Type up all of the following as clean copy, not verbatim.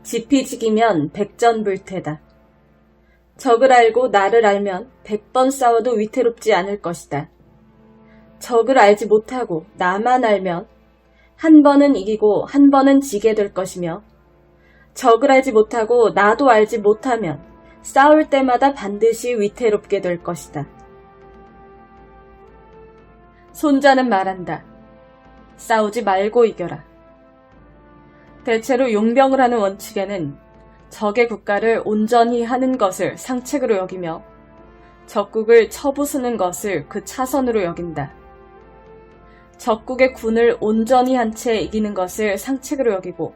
지피지기면 백전불태다. 적을 알고 나를 알면 100번 싸워도 위태롭지 않을 것이다. 적을 알지 못하고 나만 알면 한 번은 이기고 한 번은 지게 될 것이며, 적을 알지 못하고 나도 알지 못하면 싸울 때마다 반드시 위태롭게 될 것이다. 손자는 말한다. 싸우지 말고 이겨라. 대체로 용병을 하는 원칙에는 적의 국가를 온전히 하는 것을 상책으로 여기며 적국을 쳐부수는 것을 그 차선으로 여긴다. 적국의 군을 온전히 한 채 이기는 것을 상책으로 여기고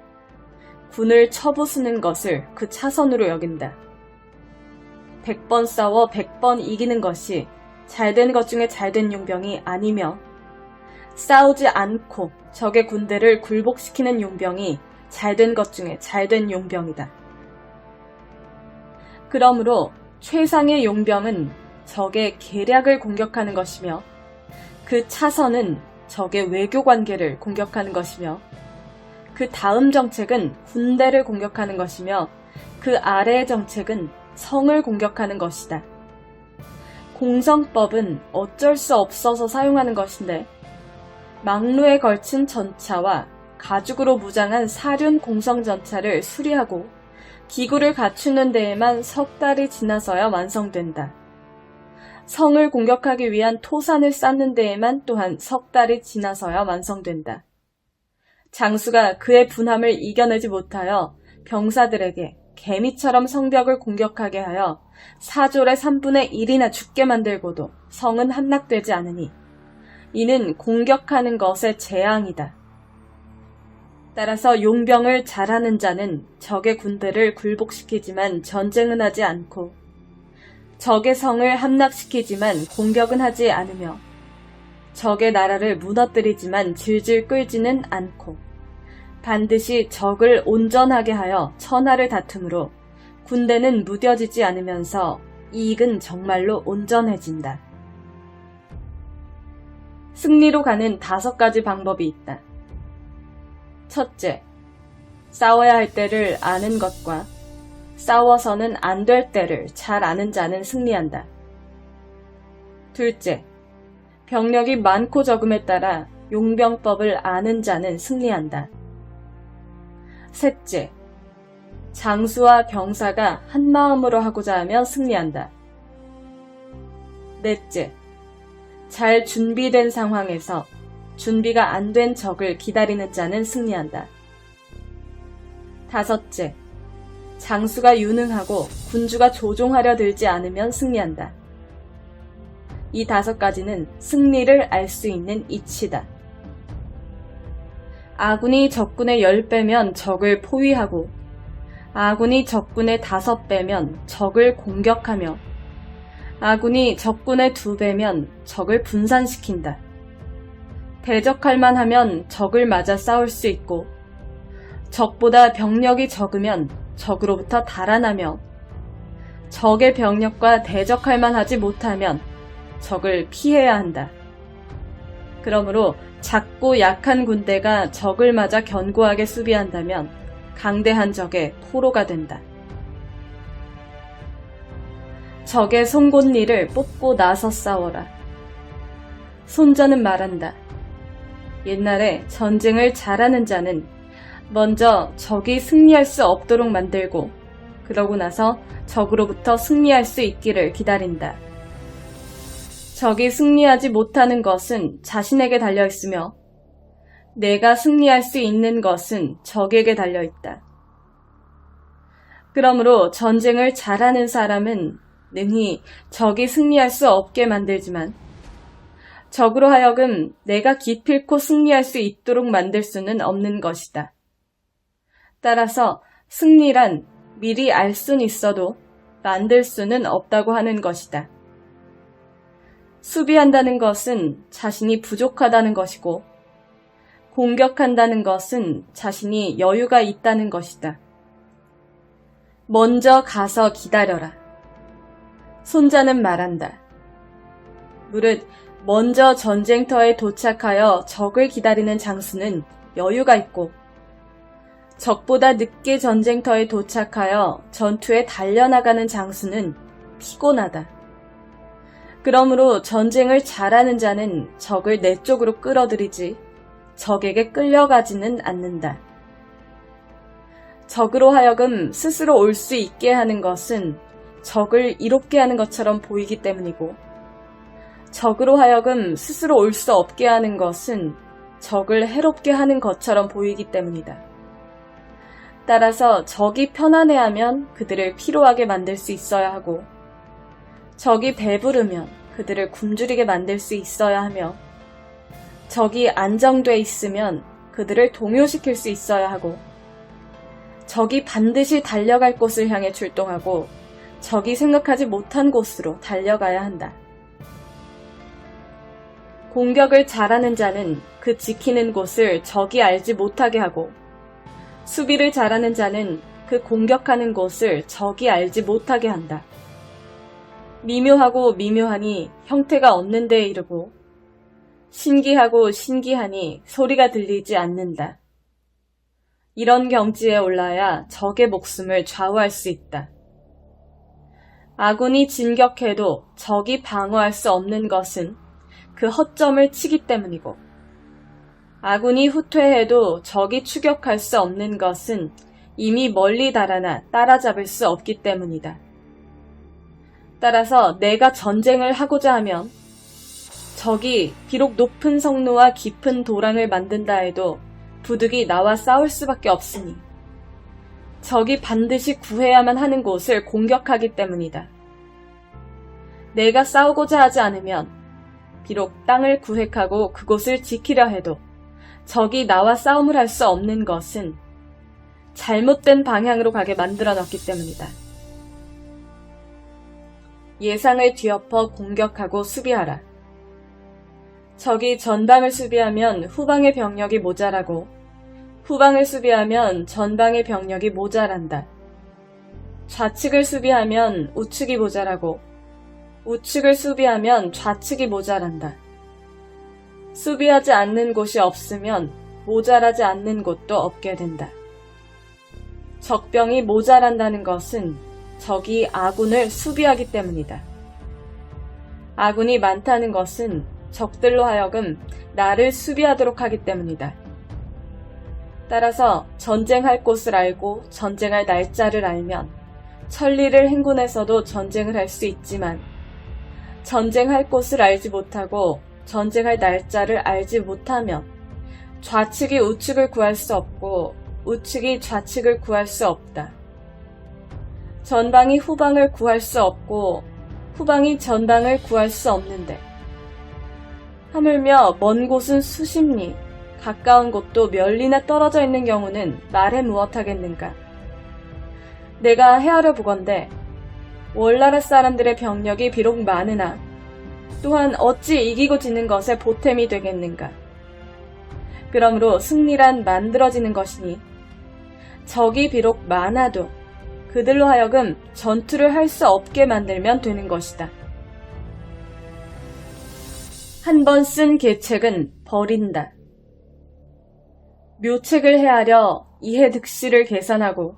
군을 쳐부수는 것을 그 차선으로 여긴다. 100번 싸워 100번 이기는 것이 잘된 것 중에 잘된 용병이 아니며, 싸우지 않고 적의 군대를 굴복시키는 용병이 잘된 것 중에 잘된 용병이다. 그러므로 최상의 용병은 적의 계략을 공격하는 것이며, 그 차선은 적의 외교 관계를 공격하는 것이며, 그 다음 정책은 군대를 공격하는 것이며, 그 아래의 정책은 성을 공격하는 것이다. 공성법은 어쩔 수 없어서 사용하는 것인데, 망루에 걸친 전차와 가죽으로 무장한 사륜 공성전차를 수리하고 기구를 갖추는 데에만 석 달이 지나서야 완성된다. 성을 공격하기 위한 토산을 쌓는 데에만 또한 석 달이 지나서야 완성된다. 장수가 그의 분함을 이겨내지 못하여 병사들에게 개미처럼 성벽을 공격하게 하여 사졸의 3분의 1이나 죽게 만들고도 성은 함락되지 않으니 이는 공격하는 것의 재앙이다. 따라서 용병을 잘하는 자는 적의 군대를 굴복시키지만 전쟁은 하지 않고, 적의 성을 함락시키지만 공격은 하지 않으며, 적의 나라를 무너뜨리지만 질질 끌지는 않고, 반드시 적을 온전하게 하여 천하를 다툼으로 군대는 무뎌지지 않으면서 이익은 정말로 온전해진다. 승리로 가는 5가지 방법이 있다. 첫째, 싸워야 할 때를 아는 것과 싸워서는 안 될 때를 잘 아는 자는 승리한다. 둘째, 병력이 많고 적음에 따라 용병법을 아는 자는 승리한다. 셋째, 장수와 병사가 한마음으로 하고자 하면 승리한다. 넷째, 잘 준비된 상황에서 준비가 안 된 적을 기다리는 자는 승리한다. 다섯째, 장수가 유능하고 군주가 조종하려 들지 않으면 승리한다. 이 5가지는 승리를 알 수 있는 이치다. 아군이 적군의 10배면 적을 포위하고, 아군이 적군의 5배면 적을 공격하며, 아군이 적군의 2배면 적을 분산시킨다. 대적할 만하면 적을 맞아 싸울 수 있고, 적보다 병력이 적으면 적으로부터 달아나며, 적의 병력과 대적할 만하지 못하면 적을 피해야 한다. 그러므로 작고 약한 군대가 적을 맞아 견고하게 수비한다면 강대한 적의 포로가 된다. 적의 송곳니를 뽑고 나서 싸워라. 손자는 말한다. 옛날에 전쟁을 잘하는 자는 먼저 적이 승리할 수 없도록 만들고, 그러고 나서 적으로부터 승리할 수 있기를 기다린다. 적이 승리하지 못하는 것은 자신에게 달려있으며, 내가 승리할 수 있는 것은 적에게 달려있다. 그러므로 전쟁을 잘하는 사람은 능히 적이 승리할 수 없게 만들지만, 적으로 하여금 내가 기필코 승리할 수 있도록 만들 수는 없는 것이다. 따라서 승리란 미리 알 수는 있어도 만들 수는 없다고 하는 것이다. 수비한다는 것은 자신이 부족하다는 것이고, 공격한다는 것은 자신이 여유가 있다는 것이다. 먼저 가서 기다려라. 손자는 말한다. 무릇 먼저 전쟁터에 도착하여 적을 기다리는 장수는 여유가 있고, 적보다 늦게 전쟁터에 도착하여 전투에 달려나가는 장수는 피곤하다. 그러므로 전쟁을 잘하는 자는 적을 내 쪽으로 끌어들이지 적에게 끌려가지는 않는다. 적으로 하여금 스스로 올 수 있게 하는 것은 적을 이롭게 하는 것처럼 보이기 때문이고, 적으로 하여금 스스로 올 수 없게 하는 것은 적을 해롭게 하는 것처럼 보이기 때문이다. 따라서 적이 편안해하면 그들을 피로하게 만들 수 있어야 하고, 적이 배부르면 그들을 굶주리게 만들 수 있어야 하며, 적이 안정돼 있으면 그들을 동요시킬 수 있어야 하고, 적이 반드시 달려갈 곳을 향해 출동하고 적이 생각하지 못한 곳으로 달려가야 한다. 공격을 잘하는 자는 그 지키는 곳을 적이 알지 못하게 하고, 수비를 잘하는 자는 그 공격하는 곳을 적이 알지 못하게 한다. 미묘하고 미묘하니 형태가 없는 데에 이르고, 신기하고 신기하니 소리가 들리지 않는다. 이런 경지에 올라야 적의 목숨을 좌우할 수 있다. 아군이 진격해도 적이 방어할 수 없는 것은 그 허점을 치기 때문이고, 아군이 후퇴해도 적이 추격할 수 없는 것은 이미 멀리 달아나 따라잡을 수 없기 때문이다. 따라서 내가 전쟁을 하고자 하면 적이 비록 높은 성로와 깊은 도랑을 만든다 해도 부득이 나와 싸울 수밖에 없으니 적이 반드시 구해야만 하는 곳을 공격하기 때문이다. 내가 싸우고자 하지 않으면 비록 땅을 구획하고 그곳을 지키려 해도 적이 나와 싸움을 할 수 없는 것은 잘못된 방향으로 가게 만들어놨기 때문이다. 예상을 뒤엎어 공격하고 수비하라. 적이 전방을 수비하면 후방의 병력이 모자라고, 후방을 수비하면 전방의 병력이 모자란다. 좌측을 수비하면 우측이 모자라고, 우측을 수비하면 좌측이 모자란다. 수비하지 않는 곳이 없으면 모자라지 않는 곳도 없게 된다. 적병이 모자란다는 것은 적이 아군을 수비하기 때문이다. 아군이 많다는 것은 적들로 하여금 나를 수비하도록 하기 때문이다. 따라서 전쟁할 곳을 알고 전쟁할 날짜를 알면 천리를 행군해서도 전쟁을 할 수 있지만, 전쟁할 곳을 알지 못하고 전쟁할 날짜를 알지 못하면 좌측이 우측을 구할 수 없고 우측이 좌측을 구할 수 없다. 전방이 후방을 구할 수 없고 후방이 전방을 구할 수 없는데, 하물며 먼 곳은 수십 리, 가까운 곳도 몇 리나 떨어져 있는 경우는 말해 무엇하겠는가. 내가 헤아려 보건대 월나라 사람들의 병력이 비록 많으나 또한 어찌 이기고 지는 것에 보탬이 되겠는가. 그러므로 승리란 만들어지는 것이니 적이 비록 많아도 그들로 하여금 전투를 할 수 없게 만들면 되는 것이다. 한 번 쓴 계책은 버린다. 묘책을 헤아려 이해득실을 계산하고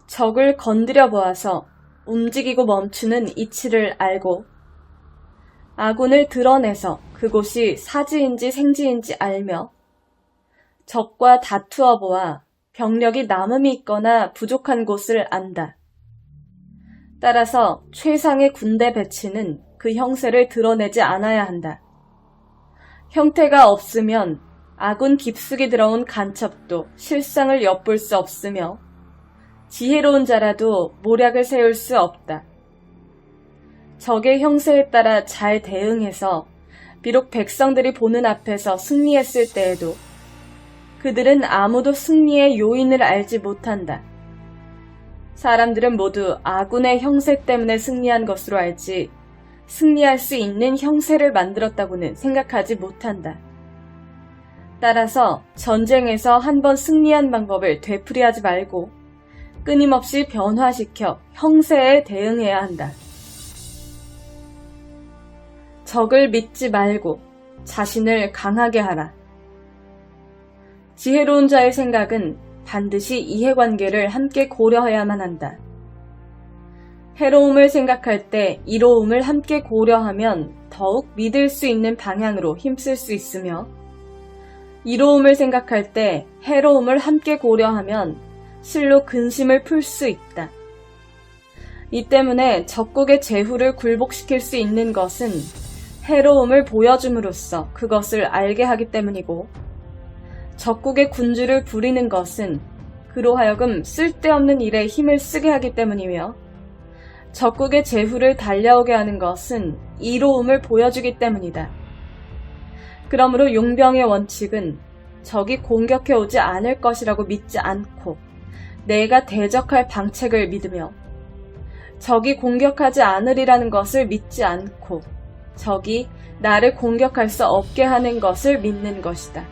적을 건드려 보아서 움직이고 멈추는 이치를 알고, 아군을 드러내서 그곳이 사지인지 생지인지 알며 적과 다투어 보아 병력이 남음이 있거나 부족한 곳을 안다. 따라서 최상의 군대 배치는 그 형세를 드러내지 않아야 한다. 형태가 없으면 아군 깊숙이 들어온 간첩도 실상을 엿볼 수 없으며 지혜로운 자라도 모략을 세울 수 없다. 적의 형세에 따라 잘 대응해서 비록 백성들이 보는 앞에서 승리했을 때에도 그들은 아무도 승리의 요인을 알지 못한다. 사람들은 모두 아군의 형세 때문에 승리한 것으로 알지 승리할 수 있는 형세를 만들었다고는 생각하지 못한다. 따라서 전쟁에서 한 번 승리한 방법을 되풀이하지 말고 끊임없이 변화시켜 형세에 대응해야 한다. 적을 믿지 말고 자신을 강하게 하라. 지혜로운 자의 생각은 반드시 이해관계를 함께 고려해야만 한다. 해로움을 생각할 때 이로움을 함께 고려하면 더욱 믿을 수 있는 방향으로 힘쓸 수 있으며, 이로움을 생각할 때 해로움을 함께 고려하면 실로 근심을 풀 수 있다. 이 때문에 적국의 제후를 굴복시킬 수 있는 것은 해로움을 보여줌으로써 그것을 알게 하기 때문이고, 적국의 군주를 부리는 것은 그로 하여금 쓸데없는 일에 힘을 쓰게 하기 때문이며, 적국의 제후를 달려오게 하는 것은 이로움을 보여주기 때문이다. 그러므로 용병의 원칙은 적이 공격해오지 않을 것이라고 믿지 않고 내가 대적할 방책을 믿으며, 적이 공격하지 않으리라는 것을 믿지 않고 적이 나를 공격할 수 없게 하는 것을 믿는 것이다.